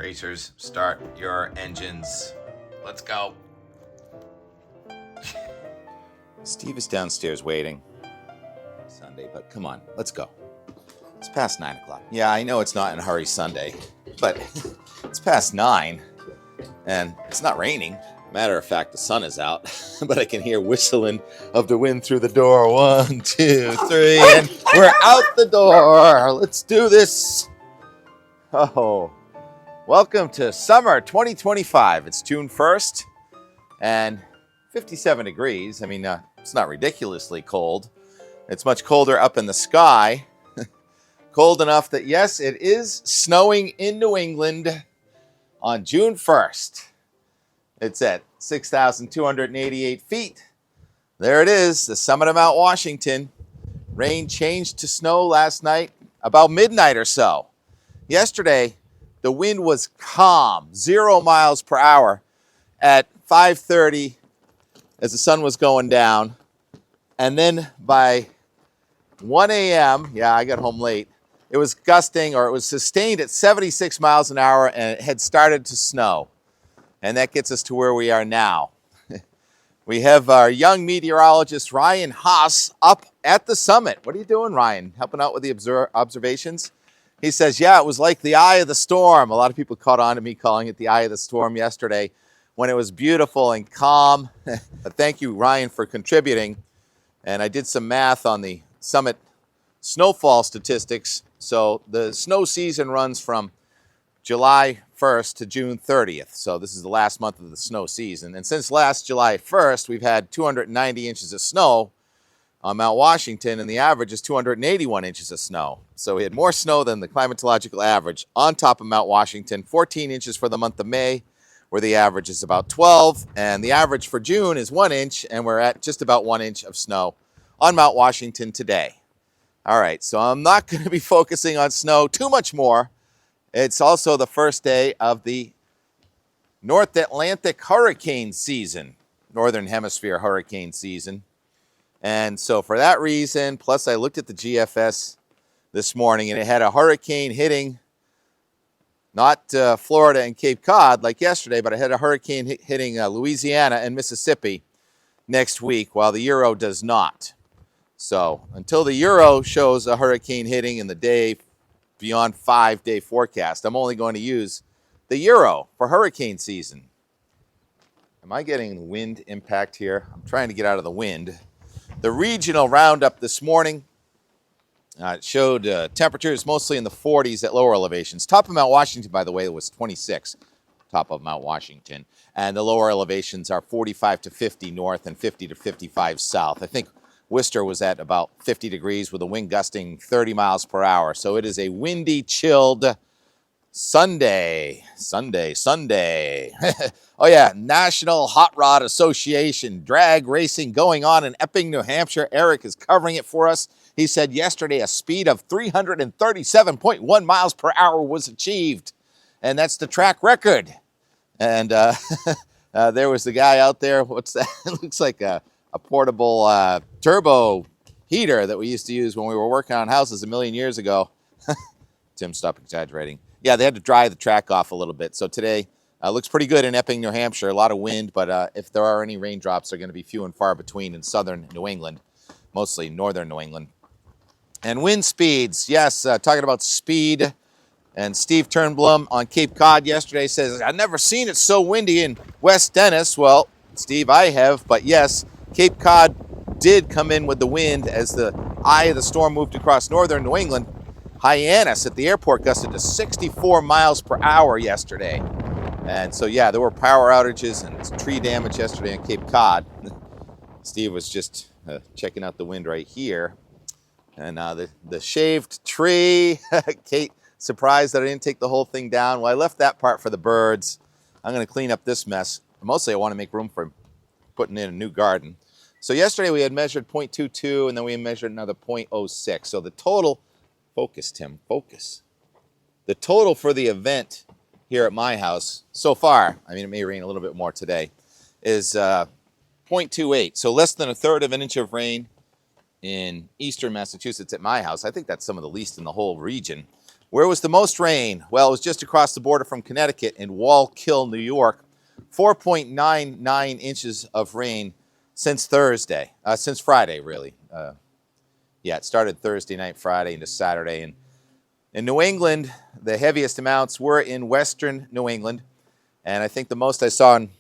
Racers, start your engines. Let's go. Steve is downstairs waiting. Sunday, but come on, let's go. It's past 9 o'clock. Yeah, I know it's not in a hurry Sunday, but it's past 9 and it's not raining. Matter of fact, the sun is out, but I can hear whistling of the wind through the door. 1, 2, 3, and we're out the door. Let's do this. Oh, welcome to summer 2025. It's June 1st and 57 degrees. I mean, it's not ridiculously cold. It's much colder up in the sky. Cold enough that, yes, it is snowing in New England on June 1st. It's at 6,288 feet. There it is, the summit of Mount Washington. Rain changed to snow last night, about midnight or so. Yesterday, the wind was calm, 0 miles per hour at 5:30 as the sun was going down. And then by 1 a.m., yeah, I got home late, it was gusting, or it was sustained at 76 miles an hour, and it had started to snow. And that gets us to where we are now. We have our young meteorologist, Ryan Haas, up at the summit. What are you doing, Ryan? Helping out with the observations? He says, yeah, it was like the eye of the storm. A lot of people caught on to me calling it the eye of the storm yesterday when it was beautiful and calm. Thank you, Ryan, for contributing. And I did some math on the summit snowfall statistics. So the snow season runs from July 1st to June 30th. So this is the last month of the snow season. And since last July 1st, we've had 290 inches of snow on Mount Washington, and the average is 281 inches of snow. So we had more snow than the climatological average on top of Mount Washington, 14 inches for the month of May, where the average is about 12, and the average for June is 1 inch, and we're at just about 1 inch of snow on Mount Washington today. All right, so I'm not going to be focusing on snow too much more. It's also the first day of the North Atlantic hurricane season, Northern Hemisphere hurricane season. And so for that reason, plus I looked at the GFS this morning, and it had a hurricane hitting, not Florida and Cape Cod like yesterday, but it had a hurricane hitting Louisiana and Mississippi next week, while the Euro does not. So until the Euro shows a hurricane hitting in the day beyond 5-day forecast, I'm only going to use the Euro for hurricane season. Am I getting wind impact here? I'm trying to get out of the wind. The regional roundup this morning showed temperatures mostly in the 40s at lower elevations. Top of Mount Washington, by the way, was 26, top of Mount Washington. And the lower elevations are 45 to 50 north and 50 to 55 south. I think Worcester was at about 50 degrees with the wind gusting 30 miles per hour. So it is a windy, chilled Sunday. Oh yeah, National Hot Rod Association drag racing going on in Epping, New Hampshire. Eric is covering it for us. He said yesterday a speed of 337.1 miles per hour was achieved. And that's the track record. And there was the guy out there. What's that? It looks like a portable turbo heater that we used to use when we were working on houses a million years ago. Tim, stop exaggerating. Yeah, they had to dry the track off a little bit. So today looks pretty good in Epping, New Hampshire. A lot of wind, but if there are any raindrops, they're going to be few and far between in southern New England, mostly northern New England. And wind speeds, yes, talking about speed. And Steve Turnblom on Cape Cod yesterday says, I've never seen it so windy in West Dennis. Well, Steve, I have, but yes, Cape Cod did come in with the wind as the eye of the storm moved across northern New England. Hyannis at the airport gusted to 64 miles per hour yesterday. And so, yeah, there were power outages and tree damage yesterday on Cape Cod. Steve was just checking out the wind right here. And the shaved tree, Kate, surprised that I didn't take the whole thing down. Well, I left that part for the birds. I'm going to clean up this mess. Mostly I want to make room for putting in a new garden. So yesterday we had measured 0.22, and then we measured another 0.06. So the total, focus, Tim, focus. The total for the event here at my house so far, I mean, it may rain a little bit more today, is 0.28. So less than a third of an inch of rain in eastern Massachusetts at my house. I think that's some of the least in the whole region. Where was the most rain? Well, it was just across the border from Connecticut in Wallkill, New York. 4.99 inches of rain since Friday, really. Yeah, it started Thursday night, Friday into Saturday. And in New England, the heaviest amounts were in western New England. And I think the most I saw in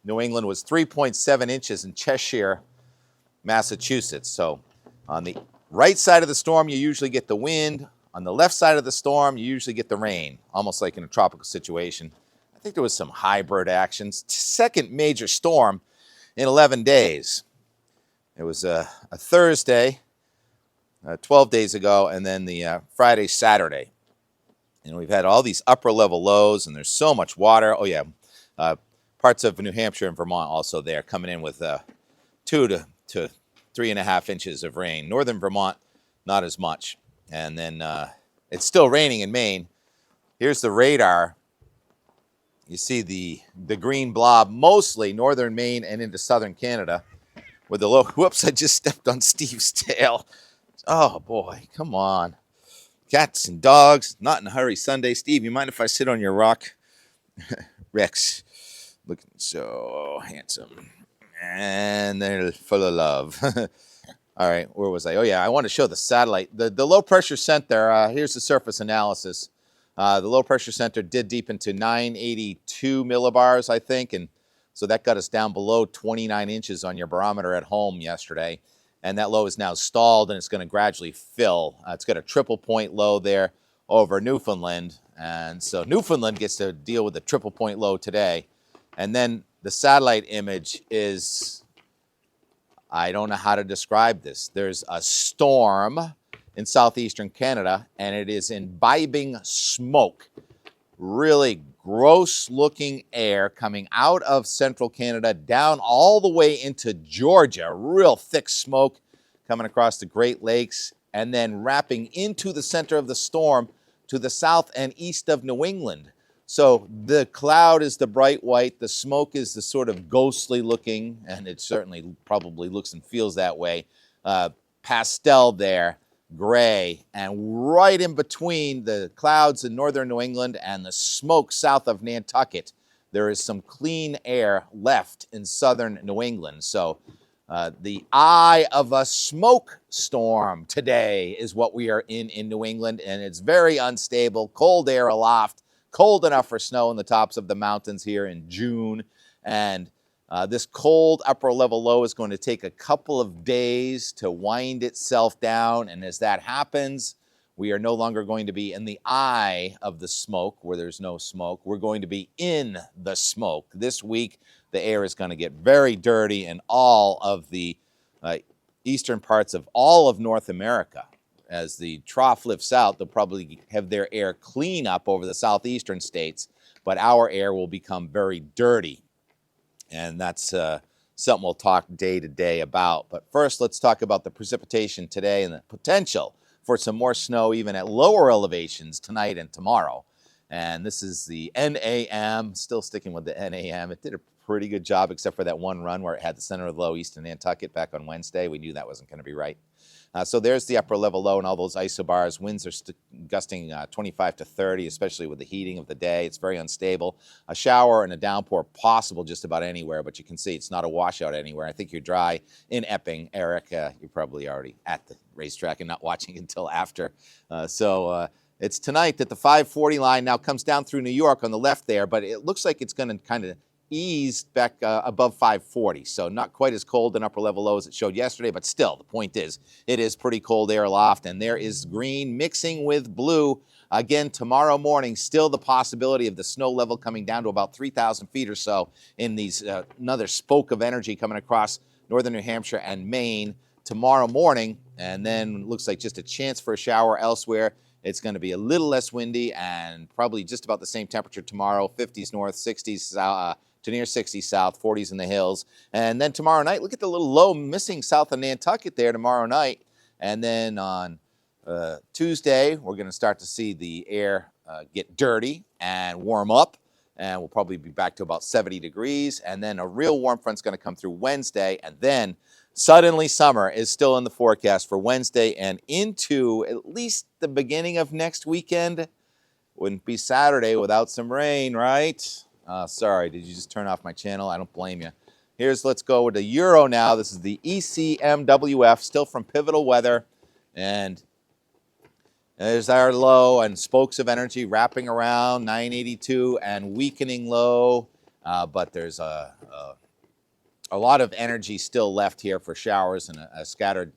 New England was 3.7 inches in Cheshire, Massachusetts. So on the right side of the storm, you usually get the wind. On the left side of the storm, you usually get the rain, almost like in a tropical situation. I think there was some hybrid actions. Second major storm in 11 days. It was a Thursday, 12 days ago, and then the Friday, Saturday. And we've had all these upper level lows, and there's so much water. Oh, yeah. Parts of New Hampshire and Vermont also there coming in with 2 to 3.5 inches of rain. Northern Vermont, not as much. And then it's still raining in Maine. Here's the radar. You see the green blob, mostly northern Maine and into southern Canada. With the low, whoops, I just stepped on Steve's tail. Oh, boy, come on. Cats and dogs, not in a hurry Sunday. Steve, you mind if I sit on your rock? Rex, looking so handsome. And they're full of love. All right, where was I? Oh, yeah, I want to show the satellite. The low pressure center, here's the surface analysis. The low pressure center did deep into 982 millibars, I think, and so that got us down below 29 inches on your barometer at home yesterday. And that low is now stalled, and it's going to gradually fill. It's got a triple point low there over Newfoundland. And so Newfoundland gets to deal with the triple point low today. And then the satellite image is, I don't know how to describe this. There's a storm in southeastern Canada, and it is imbibing smoke. Really gross-looking air coming out of central Canada down all the way into Georgia. Real thick smoke coming across the Great Lakes and then wrapping into the center of the storm to the south and east of New England. So the cloud is the bright white, the smoke is the sort of ghostly looking, and it certainly probably looks and feels that way, pastel there, gray, and right in between the clouds in northern New England and the smoke south of Nantucket, there is some clean air left in southern New England. So the eye of a smoke storm today is what we are in New England, and it's very unstable, cold air aloft, cold enough for snow in the tops of the mountains here in June. And this cold upper level low is going to take a couple of days to wind itself down. And as that happens, we are no longer going to be in the eye of the smoke where there's no smoke. We're going to be in the smoke. This week, the air is going to get very dirty in all of the eastern parts of all of North America. As the trough lifts out, they'll probably have their air clean up over the southeastern states, but our air will become very dirty. And that's something we'll talk day to day about. But first, let's talk about the precipitation today and the potential for some more snow even at lower elevations tonight and tomorrow. And this is the NAM, still sticking with the NAM. It did a pretty good job except for that one run where it had the center of the low east in Nantucket back on Wednesday. We knew that wasn't going to be right. So there's the upper level low and all those isobars. Winds are gusting 25 to 30, especially with the heating of the day. It's very unstable. A shower and a downpour possible just about anywhere, but you can see it's not a washout anywhere. I think you're dry in Epping. Eric, you're probably already at the racetrack and not watching until after. It's tonight that the 540 line now comes down through New York on the left there, but it looks like it's going to kind of ease back above 540. So not quite as cold an upper level low as it showed yesterday, but still, the point is, it is pretty cold air aloft, and there is green mixing with blue. Again, tomorrow morning, still the possibility of the snow level coming down to about 3,000 feet or so in these another spoke of energy coming across northern New Hampshire and Maine tomorrow morning, and then looks like just a chance for a shower elsewhere. It's going to be a little less windy and probably just about the same temperature tomorrow, 50s north, 60s to near 60 south, 40s in the hills. And then tomorrow night, look at the little low missing south of Nantucket there tomorrow night. And then on Tuesday, we're going to start to see the air get dirty and warm up. and we'll probably be back to about 70 degrees. And then a real warm front's going to come through Wednesday, and then suddenly summer is still in the forecast for Wednesday and into at least the beginning of next weekend. Wouldn't be Saturday without some rain, right? Sorry, did you just turn off my channel? I don't blame you. Let's go with the Euro now. This is the ECMWF, still from Pivotal Weather. And there's our low and spokes of energy wrapping around 982 and weakening low. But there's a lot of energy still left here for showers and a scattered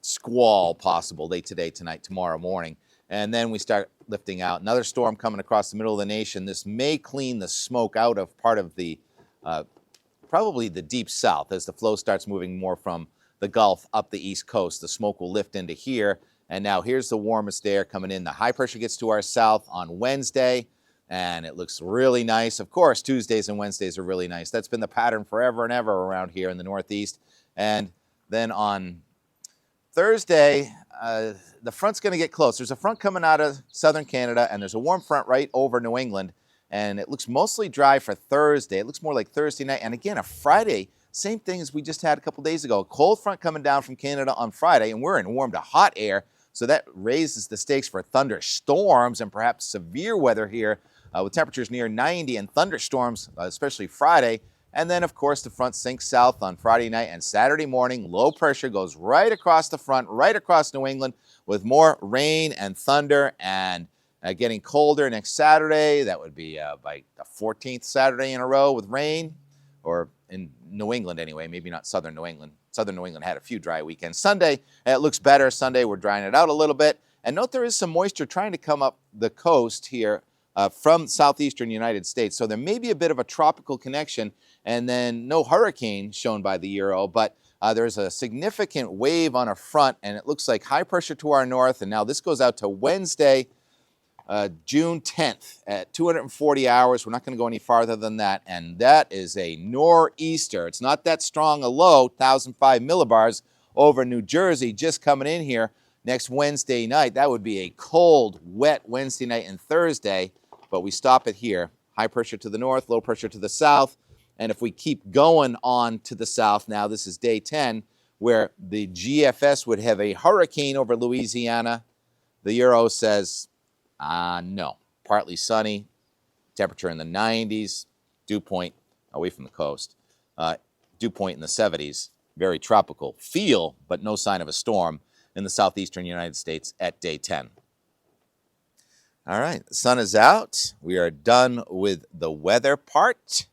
squall possible today, tonight, tomorrow morning. And then we start lifting out. Another storm coming across the middle of the nation. This may clean the smoke out of part of the, probably the deep south as the flow starts moving more from the Gulf up the East Coast. The smoke will lift into here. And now here's the warmest air coming in. The high pressure gets to our south on Wednesday, and it looks really nice. Of course, Tuesdays and Wednesdays are really nice. That's been the pattern forever and ever around here in the Northeast. And then on Thursday, the front's going to get close. There's a front coming out of southern Canada, and there's a warm front right over New England, and it looks mostly dry for Thursday. It looks more like Thursday night, and again, a Friday, same thing as we just had a couple days ago. A cold front coming down from Canada on Friday, and we're in warm to hot air, so that raises the stakes for thunderstorms and perhaps severe weather here with temperatures near 90 and thunderstorms, especially Friday. And then, of course, the front sinks south on Friday night and Saturday morning. Low pressure goes right across the front, right across New England with more rain and thunder and getting colder next Saturday. That would be by the 14th Saturday in a row with rain, or in New England anyway, maybe not southern New England. Southern New England had a few dry weekends. Sunday, it looks better. Sunday, we're drying it out a little bit. And note there is some moisture trying to come up the coast here from southeastern United States. So there may be a bit of a tropical connection, and then no hurricane shown by the Euro, but there's a significant wave on a front, and it looks like high pressure to our north. And now this goes out to Wednesday, June 10th at 240 hours. We're not going to go any farther than that, and that is a nor'easter. It's not that strong a low, 1,005 millibars over New Jersey, just coming in here next Wednesday night. That would be a cold, wet Wednesday night and Thursday, but we stop it here. High pressure to the north, low pressure to the south, and if we keep going on to the south now, this is day 10, where the GFS would have a hurricane over Louisiana. The Euro says, no. Partly sunny, temperature in the 90s, dew point away from the coast, dew point in the 70s, very tropical feel, but no sign of a storm in the southeastern United States at day 10. All right, the sun is out. We are done with the weather part.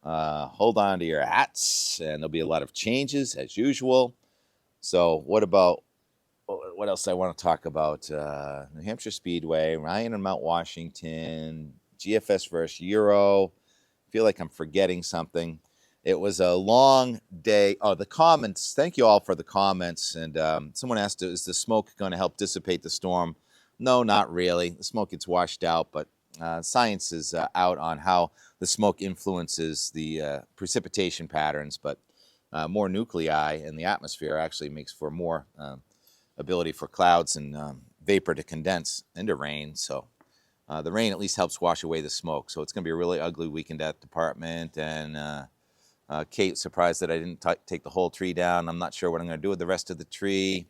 Hold on to your hats, and there'll be a lot of changes as usual. So what else I want to talk about? New Hampshire Speedway, Ryan and Mount Washington, GFS versus Euro. I feel like I'm forgetting something. It was a long day. Oh, the comments. Thank you all for the comments. And someone asked, is the smoke going to help dissipate the storm? No, not really. The smoke gets washed out, but science is out on how the smoke influences the precipitation patterns. But more nuclei in the atmosphere actually makes for more ability for clouds and vapor to condense into rain. So the rain at least helps wash away the smoke. So it's going to be a really ugly weekend at the department. And Kate, surprised that I didn't take the whole tree down. I'm not sure what I'm going to do with the rest of the tree.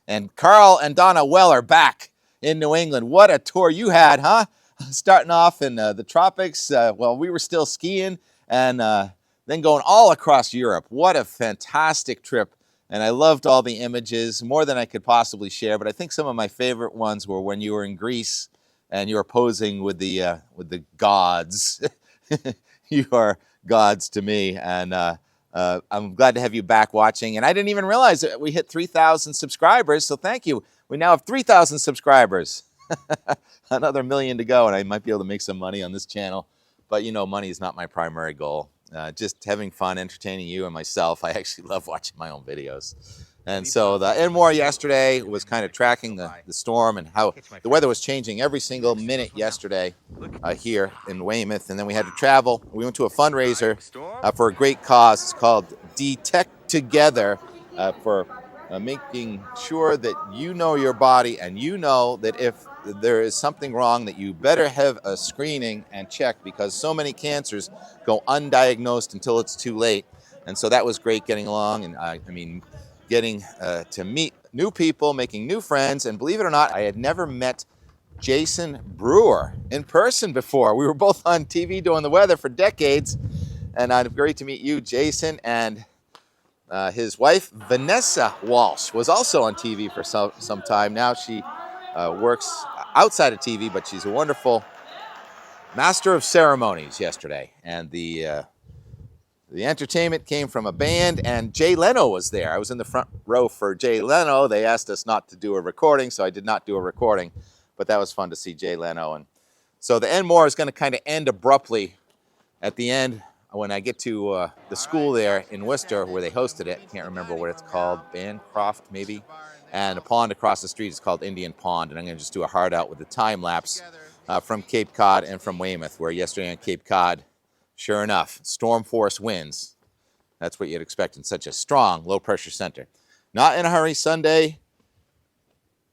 And Carl and Donna Well are back in New England. What a tour you had, huh? Starting off in the tropics. Well, we were still skiing, and then going all across Europe. What a fantastic trip. And I loved all the images, more than I could possibly share. But I think some of my favorite ones were when you were in Greece and you were posing with the gods. You are gods to me, and I'm glad to have you back watching. And I didn't even realize that we hit 3,000 subscribers, so thank you. We now have 3,000 subscribers. Another million to go, and I might be able to make some money on this channel. But you know, money is not my primary goal. Just having fun, entertaining you and myself. I actually love watching my own videos. And so the Enmore yesterday was kind of tracking the storm and how the weather was changing every single minute yesterday here in Weymouth. And then we had to travel. We went to a fundraiser for a great cause. It's called Detect Together for making sure that you know your body, and you know that if there is something wrong, that you better have a screening and check, because so many cancers go undiagnosed until it's too late. And so that was great getting along, and I mean, getting to meet new people, making new friends, and believe it or not, I had never met Jason Brewer in person before. We were both on TV doing the weather for decades, and it's great to meet you, Jason. And his wife, Vanessa Walsh, was also on TV for some time now. She works outside of TV, but she's a wonderful master of ceremonies yesterday. And the entertainment came from a band, and Jay Leno was there. I was in the front row for Jay Leno. They asked us not to do a recording, so I did not do a recording, but that was fun to see Jay Leno. And so the End More is going to kind of end abruptly at the end when I get to the school there in Worcester where they hosted it. I can't remember what it's called, Bancroft maybe, and a pond across the street is called Indian Pond, and I'm going to just do a hard out with the time lapse from Cape Cod and from Weymouth, where yesterday on Cape Cod, sure enough, storm force winds. That's what you'd expect in such a strong low pressure center. Not in a hurry Sunday.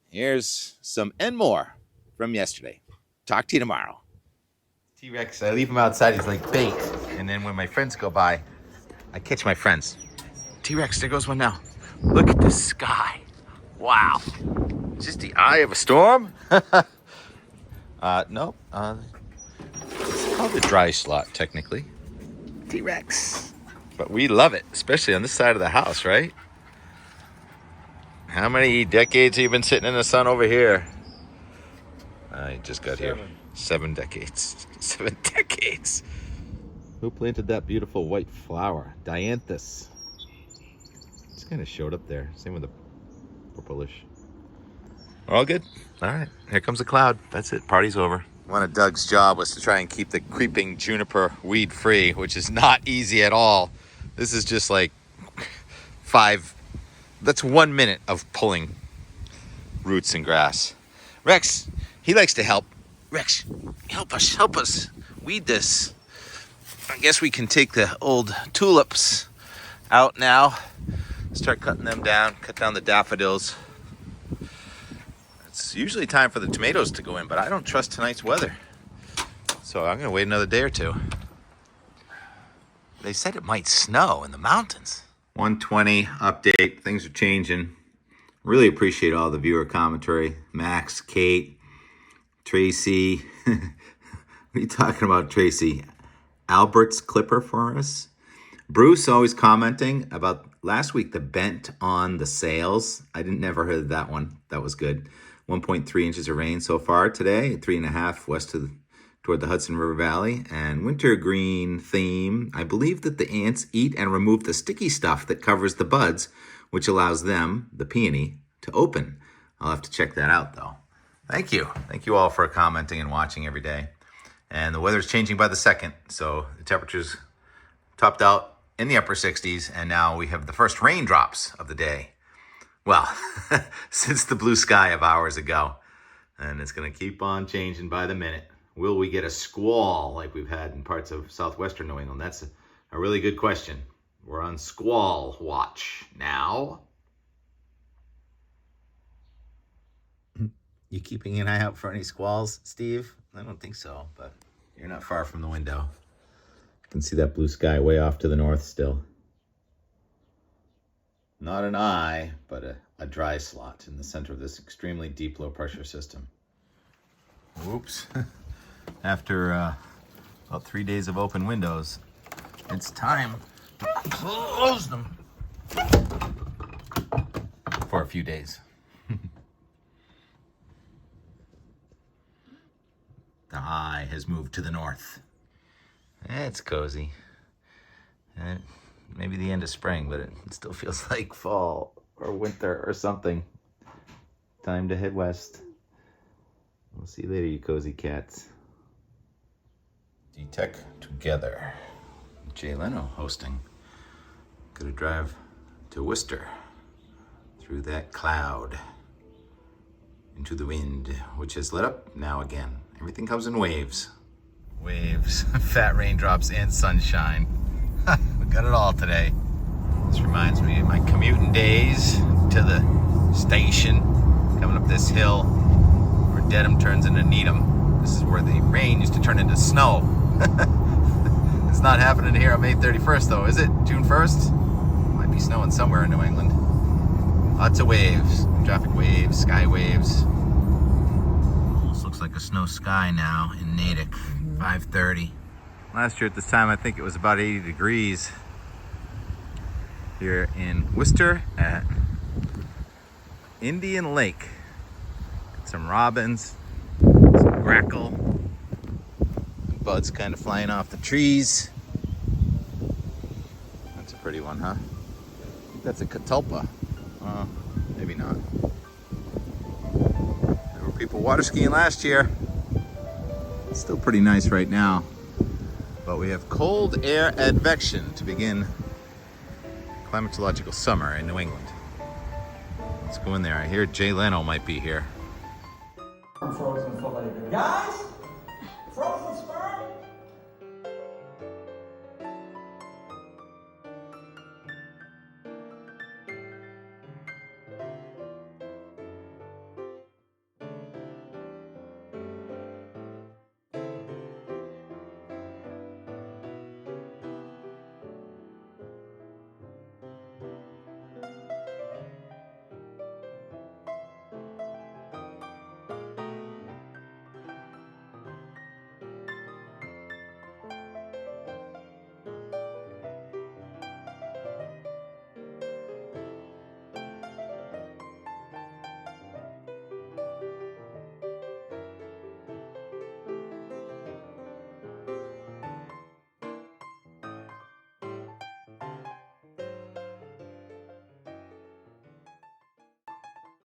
Here's some and more from yesterday. Talk to you tomorrow. T-Rex, I leave him outside, he's like bait. And then when my friends go by, I catch my friends. T-Rex, there goes one now. Look at the sky. Wow. Is this the eye of a storm? No. It's called a dry slot, technically. T-Rex. But we love it, especially on this side of the house, right? How many decades have you been sitting in the sun over here? I just got 7 here. 7 decades. 7 decades. Who planted that beautiful white flower? Dianthus. Just kind of showed up there. Same with the purplish. All good? All right. Here comes a cloud. That's it. Party's over. One of Doug's job was to try and keep the creeping juniper weed free, which is not easy at all. This is just like 5. That's 1 minute of pulling roots and grass. Rex, he likes to help. Rex, help us weed this. I guess we can take the old tulips out now. Start cutting them down, cut down the daffodils. It's usually time for the tomatoes to go in, but I don't trust tonight's weather. So I'm gonna wait another day or two. They said it might snow in the mountains. 1:20 update, things are changing. Really appreciate all the viewer commentary. Max, Kate, Tracy. What are you talking about, Tracy? Albert's clipper for us. Bruce always commenting about last week, the bent on the sails. I never heard of that one. That was good. 1.3 inches of rain so far today, 3.5 west toward the Hudson River Valley. And wintergreen theme. I believe that the ants eat and remove the sticky stuff that covers the buds, which allows them, the peony, to open. I'll have to check that out, though. Thank you. Thank you all for commenting and watching every day. And the weather's changing by the second, so the temperatures topped out in the upper 60s, and now we have the first raindrops of the day. Well, since the blue sky of hours ago. And it's going to keep on changing by the minute. Will we get a squall like we've had in parts of southwestern New England? That's a really good question. We're on squall watch now. You keeping an eye out for any squalls, Steve? I don't think so, but you're not far from the window. You can see that blue sky way off to the north still. Not an eye, but a dry slot in the center of this extremely deep low pressure system. Whoops. After about 3 days of open windows, it's time to close them for a few days. The eye has moved to the north. It's cozy. And maybe the end of spring, but it still feels like fall or winter or something. Time to head west. We'll see you later, you cozy cats. D-Tech together. Jay Leno hosting. Gonna drive to Worcester through that cloud into the wind, which has let up now again. Everything comes in waves. Waves, fat raindrops, and sunshine. We got it all today. This reminds me of my commuting days to the station, coming up this hill for Dedham turns into Needham. This is where the rain used to turn into snow. It's not happening here on May 31st though, is it? June 1st? Might be snowing somewhere in New England. Lots of waves, traffic waves, sky waves. Almost looks like a snow sky now in Natick, 5:30. Last year at this time, I think it was about 80 degrees here in Worcester at Indian Lake. Some robins, some grackle, buds kind of flying off the trees. That's a pretty one, huh? I think that's a catalpa. Maybe not. There were people water skiing last year. It's still pretty nice right now. But we have cold air advection to begin climatological summer in New England. Let's go in there. I hear Jay Leno might be here. Frozen for later. Guys,